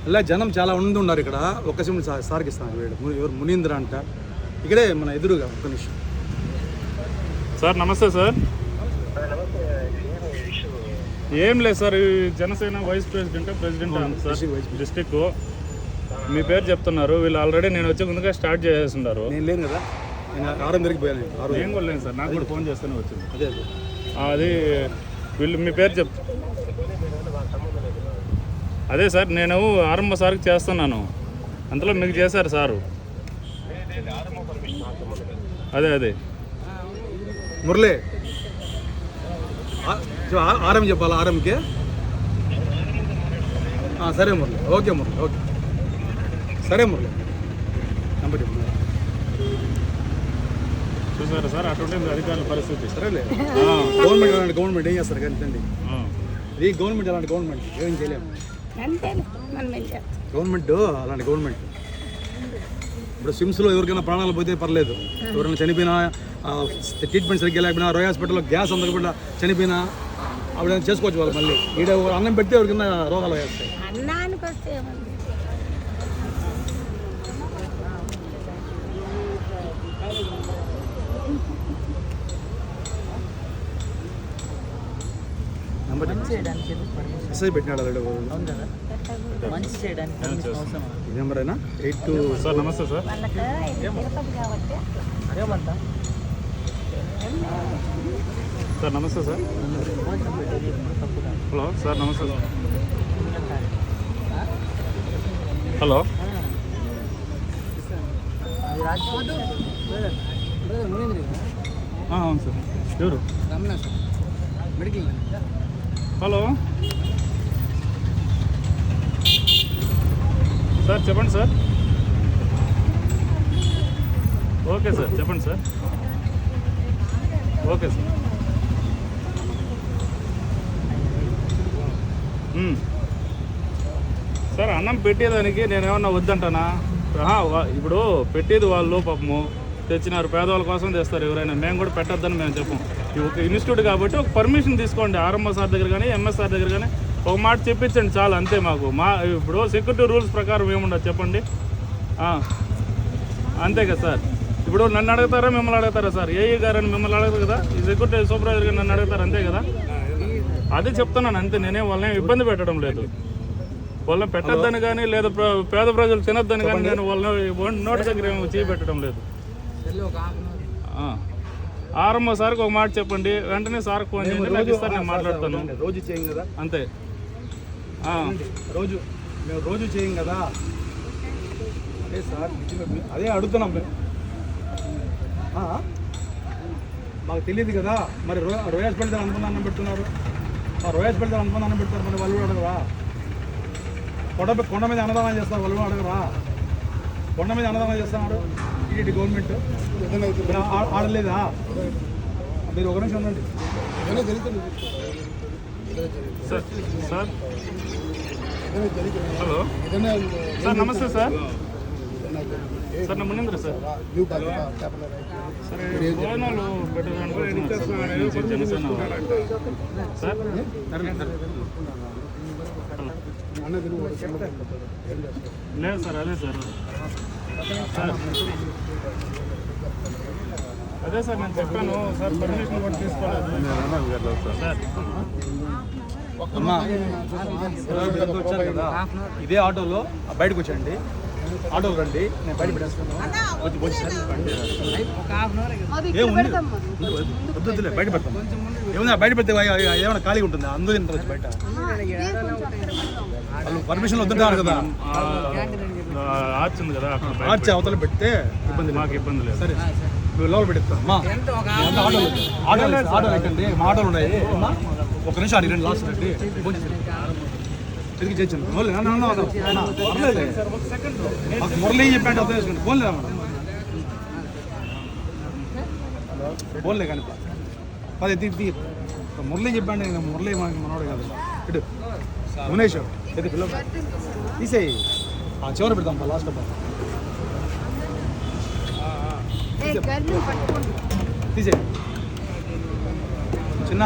అలా జనం చాలా మంది ఉన్నారు ఇక్కడ. ఒక్క నిమిషం సార్కి ఇస్తాను. వీడు ఎవరు మునీంద్ర అంట, ఇక్కడే మన ఎదురుగా. ఒక్క నిమిషం సార్. నమస్తే సార్. ఏం లేదు sir, Janasena vice president sir district. మీ పేరు చెప్తున్నారు వీళ్ళు. ఆల్రెడీ నేను వచ్చే ముందుగా స్టార్ట్ చేసేస్తున్నారు. నేను లేను కదా, నేను ఆరం దగ్గరికి పోయాను. ఏం కూడా లేదు సార్, నాకు కూడా ఫోన్ చేస్తూనే వచ్చింది. అదే అది వీళ్ళు మీ పేరు అదే సార్, నేను ఆరంభ సార్కి చేస్తున్నాను, అంతలో మీకు చేశారు సారు. అదే మురళి ఆరం చెప్పాలా? ఆరంకి సరే మురళి. ఓకే మురళి, ఓకే సరే మురళి. నెంబర్ చెప్పు. చూసారా సార్ అటువంటి అధికారుల పరిస్థితి. సరేలే, గవర్నమెంట్ ఏం చేస్తారు కానీ తండ్రి. ఇది గవర్నమెంట్ అలాంటి గవర్నమెంట్ ఏం చేయలేము. గవర్నమెంట్ అలాంటి గవర్నమెంట్. ఇప్పుడు స్విమ్స్లో ఎవరికైనా ప్రాణాలు పోతే పర్లేదు, ఎవరైనా చనిపోయినా, ట్రీట్మెంట్ సరిగ్గా లేకపోయినా, రోయ్ హాస్పిటల్లో గ్యాస్ అందకుండా చనిపోయినా ఆవిడ చేసుకోవచ్చు. వాళ్ళు మళ్ళీ ఈడ అన్నం పెడితే ఎవరికైనా రోగాలు వేస్తాయి. మెసేజ్ పెట్టినాడు నెంబరేనా 82. సార్ నమస్తే సార్. సార్ నమస్తే సార్. హలో సార్ నమస్తే సార్. హలో అవును సార్. ఎవరు? హలో సార్, చెప్పండి సార్. ఓకే సార్, చెప్పండి సార్. Okay sir. సార్ అన్నం పెట్టేదానికి నేనేమన్నా వద్దంటానా? ఇప్పుడు పెట్టేది వాళ్ళు పాపము తెచ్చినారు, పేదవాళ్ళ కోసం తెస్తారు ఎవరైనా. మేము కూడా పెట్టొద్దని మేము చెప్పం. ఒక ఇన్స్టిట్యూట్ కాబట్టి ఒక పర్మిషన్ తీసుకోండి. ఆర్ఎంఓ సార్ దగ్గర కానీ, ఎంఎస్ సార్ దగ్గర కానీ ఒక మాట చెప్పించండి చాలు, అంతే. మాకు ఇప్పుడు సెక్యూరిటీ రూల్స్ ప్రకారం ఏముండదు చెప్పండి. అంతే కదా సార్. ఇప్పుడు నన్ను అడుగుతారా మిమ్మల్ని అడుగుతారా సార్? ఏఈ గారని మిమ్మల్ని అడగదు కదా, ఈ సెక్యూరిటీ సూపర్వైజర్ గారు నన్ను అడుగుతారు, అంతే కదా. అదే చెప్తున్నాను అంతే. నేనేం వాళ్ళని ఇబ్బంది పెట్టడం లేదు. వాళ్ళని పెట్టద్దని కానీ, లేదా పేద ప్రజలు తినొద్దని కానీ నేను వాళ్ళని నోటి దగ్గర చేపెట్టడం లేదు. ఆరంభ సార్కి ఒక మాట చెప్పండి, వెంటనే సార్కి ఫోన్ చేయండి, నాకు ఇస్తారు, నేను మాట్లాడతాను. రోజు చేయం కదా, అంతే. మేము రోజు చేయం కదా. అదే సార్, అదే అడుగుతున్నాం మేము. మాకు తెలియదు కదా. మరి రోయాస్ పెడతారు అనుకున్నాను పెడుతున్నారు. రోయాస్ పెడతారు అనుకున్నాను పెడతారు. మరి వాళ్ళు అడగరా? కొండ మీద అన్నదానం చేస్తారు, వాళ్ళు అడగరా? కొండ మీద అన్నదానం చేస్తున్నారు ఇది గవర్నమెంట్. ఆడలేదా? మీరు ఒక నిమిషం ఉండండి. సార్ హలో సార్, నమస్తే సార్. సార్ నా మునీంద్ర సార్. సరే భోజనాలు పెట్టడానికి జనసేన సార్. లేదు సార్, అదే సార్. అదే సార్ నేను చెప్పాను సార్, పర్మిషన్ కూడా తీసుకోలేదు సార్. వచ్చారు కదా, ఇదే ఆటోలో బయటకు వచ్చండి. ఆటోలో రండి, నేను బయట పెట్టేస్తాను. వద్దులే, బయట పెడతాం. ఏమన్నా బయట పెడితే ఏమైనా ఖాళీగా ఉంటుంది, అందరూ తింటారు బయట. వాళ్ళు పర్మిషన్ వద్దంటారు కదా. ఆర్చ్ ఉంది కదా, ఆర్చ్ అవతల పెడితే ఇబ్బంది, మాకు ఇబ్బంది లేదు. సరే లోపల పెట్టేస్తాం. ఆటోలు ఎక్కండి, మా ఆటోలు ఉన్నాయి. ఒక నిమిషం అడిగి రండి, లాస్ట్ రండి. తిరిగి చేయించండి. మురళి చెప్పండి, అర్థం చేసుకోండి. ఫోన్ లేదా మేడం? ఫోన్లే కానీ పది తీగి మురళి చెప్పండి. మురళి మనోడు కాదు. ఇటు మునేష్ పిల్ల తీసేయి, చివరి పెడతాం లాస్ట్. తీసేయి చిన్న